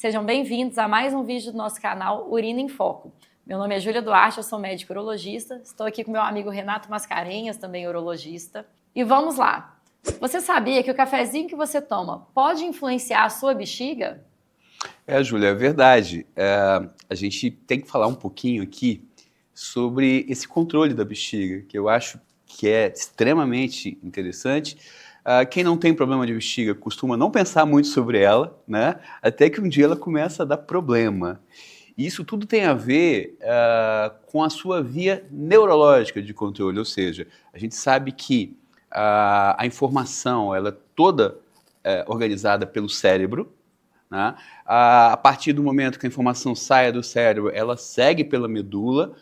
Sejam bem-vindos a mais um vídeo do nosso canal Urina em Foco. Meu nome é Júlia Duarte, eu sou médica urologista. Estou aqui com meu amigo Renato Mascarenhas, também urologista. E vamos lá! Você sabia que o cafezinho que você toma pode influenciar a sua bexiga? Júlia, é verdade. A gente tem que falar um pouquinho aqui sobre esse controle da bexiga, que eu acho que é extremamente interessante. Quem não tem problema de bexiga costuma não pensar muito sobre ela, né? Até que um dia ela começa a dar problema. E isso tudo tem a ver com a sua via neurológica de controle, ou seja, a gente sabe que a informação ela é toda organizada pelo cérebro, né? A partir do momento que a informação sai do cérebro, ela segue pela medula,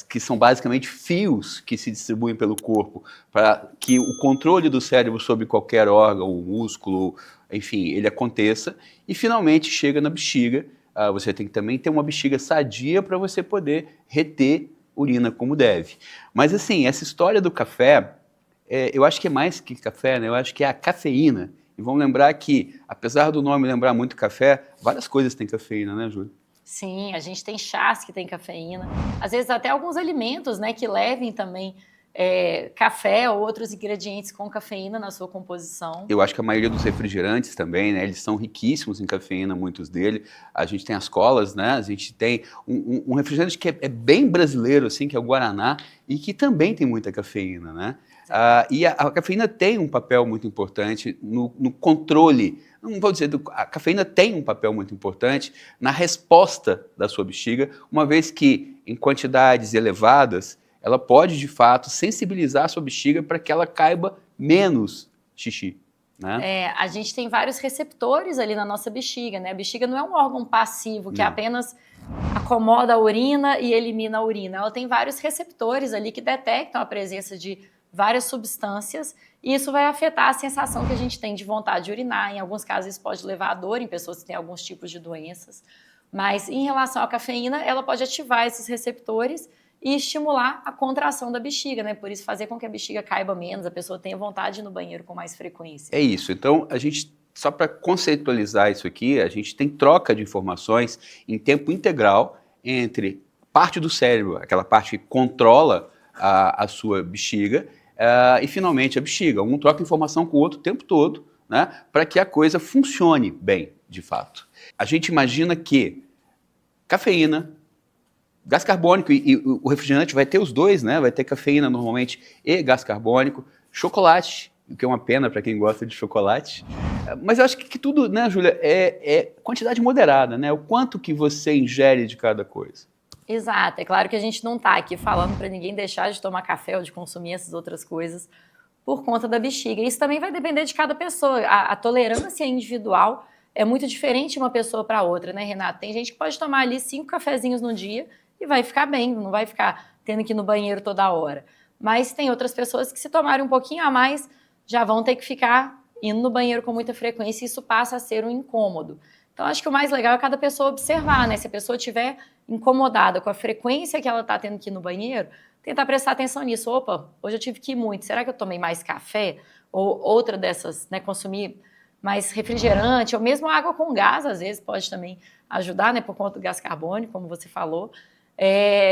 que são basicamente fios que se distribuem pelo corpo para que o controle do cérebro sobre qualquer órgão, músculo, enfim, ele aconteça e finalmente chega na bexiga. Você tem que também ter uma bexiga sadia para você poder reter urina como deve. Mas assim, essa história do café, eu acho que é mais que café, né? Eu acho que é a cafeína. E vamos lembrar que, apesar do nome lembrar muito café, várias coisas têm cafeína, né, Júlia? Sim, a gente tem chás que tem cafeína. Às vezes até alguns alimentos, né, que levem também café ou outros ingredientes com cafeína na sua composição. Eu acho que a maioria dos refrigerantes também, né, eles são riquíssimos em cafeína, muitos deles. A gente tem as colas, né, a gente tem um refrigerante que é bem brasileiro, assim, que é o Guaraná, e que também tem muita cafeína, né? E a cafeína tem um papel muito importante no controle, não vou dizer, a cafeína tem um papel muito importante na resposta da sua bexiga, uma vez que em quantidades elevadas, ela pode de fato sensibilizar a sua bexiga para que ela caiba menos xixi, né? A gente tem vários receptores ali na nossa bexiga, né? A bexiga não é um órgão passivo que apenas acomoda a urina e elimina a urina. Ela tem vários receptores ali que detectam a presença de várias substâncias e isso vai afetar a sensação que a gente tem de vontade de urinar. Em alguns casos isso pode levar a dor em pessoas que têm alguns tipos de doenças. Mas em relação à cafeína, ela pode ativar esses receptores e estimular a contração da bexiga, né? Por isso fazer com que a bexiga caiba menos, a pessoa tenha vontade de ir no banheiro com mais frequência. É isso. Então, a gente, só para conceitualizar isso aqui, a gente tem troca de informações em tempo integral entre parte do cérebro, aquela parte que controla a sua bexiga, e finalmente a bexiga. Um troca informação com o outro o tempo todo, né, para que a coisa funcione bem, de fato. A gente imagina que cafeína, gás carbônico e o refrigerante vai ter os dois, né? Vai ter cafeína normalmente e gás carbônico, chocolate, o que é uma pena para quem gosta de chocolate. Mas eu acho que tudo, né, Júlia, é quantidade moderada, né? O quanto que você ingere de cada coisa. Exato, é claro que a gente não está aqui falando para ninguém deixar de tomar café ou de consumir essas outras coisas por conta da bexiga. Isso também vai depender de cada pessoa. A tolerância individual é muito diferente de uma pessoa para outra, né, Renato? Tem gente que pode tomar ali 5 cafezinhos no dia e vai ficar bem, não vai ficar tendo que ir no banheiro toda hora. Mas tem outras pessoas que se tomarem um pouquinho a mais já vão ter que ficar indo no banheiro com muita frequência e isso passa a ser um incômodo. Então, acho que o mais legal é cada pessoa observar, né? Se a pessoa estiver incomodada com a frequência que ela está tendo que ir no banheiro, tentar prestar atenção nisso. Opa, hoje eu tive que ir muito, será que eu tomei mais café? Ou outra dessas, né, consumir mais refrigerante, ou mesmo água com gás, às vezes pode também ajudar, né, por conta do gás carbônico, como você falou.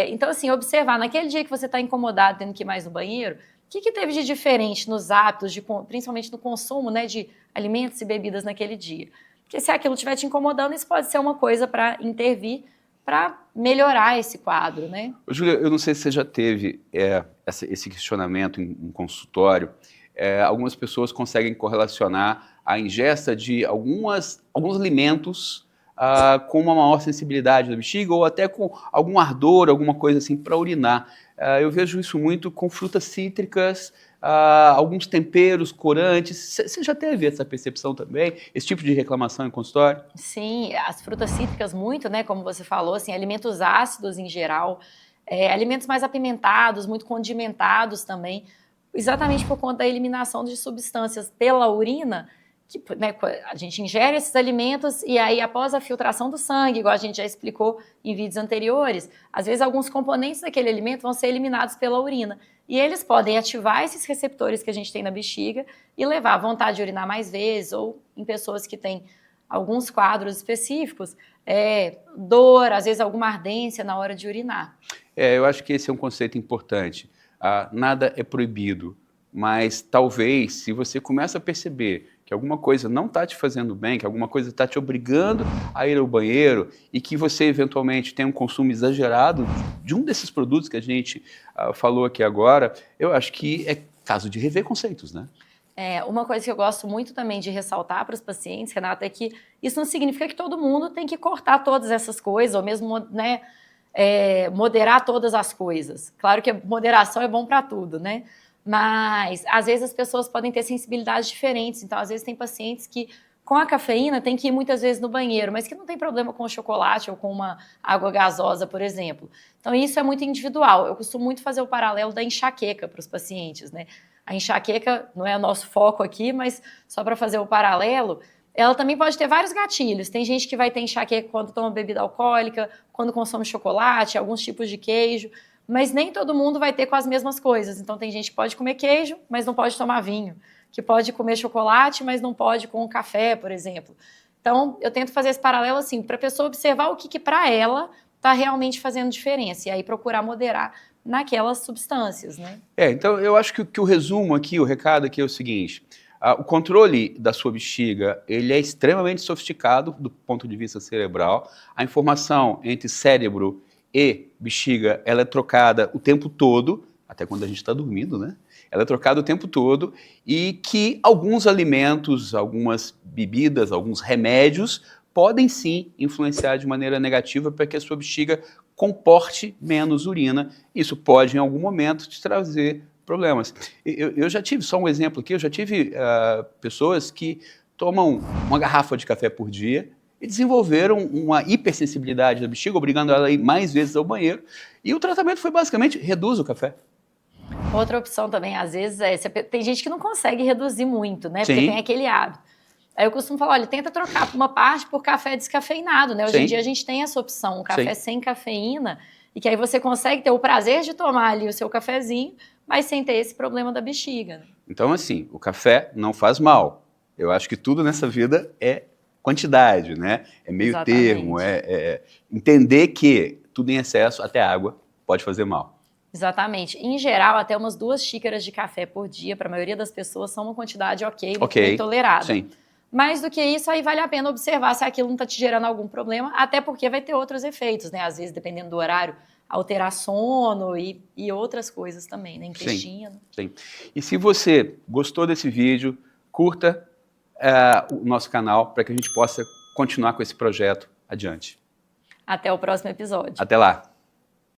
Então, assim, observar, naquele dia que você está incomodado, tendo que ir mais no banheiro, o que teve de diferente nos hábitos, principalmente no consumo, né, de alimentos e bebidas naquele dia? Porque se aquilo estiver te incomodando, isso pode ser uma coisa para intervir, para melhorar esse quadro, né? Júlia, eu não sei se você já teve esse questionamento em consultório. Algumas pessoas conseguem correlacionar a ingesta de alguns alimentos com uma maior sensibilidade da bexiga ou até com algum ardor, alguma coisa assim para urinar. Eu vejo isso muito com frutas cítricas, alguns temperos, corantes. Você já teve essa percepção também? Esse tipo de reclamação em consultório? Sim, as frutas cítricas muito, né, como você falou, assim, alimentos ácidos em geral, alimentos mais apimentados, muito condimentados também, exatamente por conta da eliminação de substâncias pela urina, que, né, a gente ingere esses alimentos e aí após a filtração do sangue, igual a gente já explicou em vídeos anteriores, às vezes alguns componentes daquele alimento vão ser eliminados pela urina e eles podem ativar esses receptores que a gente tem na bexiga e levar a vontade de urinar mais vezes ou em pessoas que têm alguns quadros específicos, dor, às vezes alguma ardência na hora de urinar. Eu acho que esse é um conceito importante. Nada é proibido, mas talvez, se você começa a perceber que alguma coisa não está te fazendo bem, que alguma coisa está te obrigando a ir ao banheiro e que você eventualmente tem um consumo exagerado de um desses produtos que a gente falou aqui agora, eu acho que é caso de rever conceitos, né? Uma coisa que eu gosto muito também de ressaltar para os pacientes, Renata, é que isso não significa que todo mundo tem que cortar todas essas coisas, ou mesmo, né, moderar todas as coisas. Claro que a moderação é bom para tudo, né? Mas, às vezes, as pessoas podem ter sensibilidades diferentes. Então, às vezes, tem pacientes que, com a cafeína, tem que ir muitas vezes no banheiro, mas que não tem problema com o chocolate ou com uma água gasosa, por exemplo. Então, isso é muito individual. Eu costumo muito fazer o paralelo da enxaqueca para os pacientes, né? A enxaqueca não é o nosso foco aqui, mas só para fazer o paralelo, ela também pode ter vários gatilhos. Tem gente que vai ter enxaqueca quando toma bebida alcoólica, quando consome chocolate, alguns tipos de queijo, mas nem todo mundo vai ter com as mesmas coisas. Então tem gente que pode comer queijo, mas não pode tomar vinho, que pode comer chocolate, mas não pode com café, por exemplo. Então eu tento fazer esse paralelo assim, para a pessoa observar o que para ela está realmente fazendo diferença, e aí procurar moderar naquelas substâncias, né? Então eu acho que o resumo aqui, o recado aqui é o seguinte: o controle da sua bexiga, ele é extremamente sofisticado do ponto de vista cerebral. A informação entre cérebro e bexiga, ela é trocada o tempo todo, até quando a gente está dormindo, né? Ela é trocada o tempo todo, e que alguns alimentos, algumas bebidas, alguns remédios podem sim influenciar de maneira negativa para que a sua bexiga comporte menos urina. Isso pode, em algum momento, te trazer problemas. Eu já tive, só um exemplo aqui, eu já tive pessoas que tomam uma garrafa de café por dia e desenvolveram uma hipersensibilidade da bexiga, obrigando ela a ir mais vezes ao banheiro, e o tratamento foi basicamente, reduz o café. Outra opção também, às vezes, tem gente que não consegue reduzir muito, né? Sim. Porque tem aquele hábito. Aí eu costumo falar, olha, tenta trocar uma parte por café descafeinado, né? Hoje em dia a gente tem essa opção, um café sem cafeína, e que aí você consegue ter o prazer de tomar ali o seu cafezinho, mas sem ter esse problema da bexiga. Né? Então, assim, o café não faz mal. Eu acho que tudo nessa vida é quantidade, né? É meio termo, entender que tudo em excesso, até água, pode fazer mal. Exatamente. Em geral, até umas 2 xícaras de café por dia, para a maioria das pessoas, são uma quantidade bem tolerada. Sim. Mais do que isso, aí vale a pena observar se aquilo não está te gerando algum problema, até porque vai ter outros efeitos, né? Às vezes, dependendo do horário, alterar sono e outras coisas também, né? Intestino. Sim. E se você gostou desse vídeo, curta o nosso canal para que a gente possa continuar com esse projeto adiante. Até o próximo episódio. Até lá.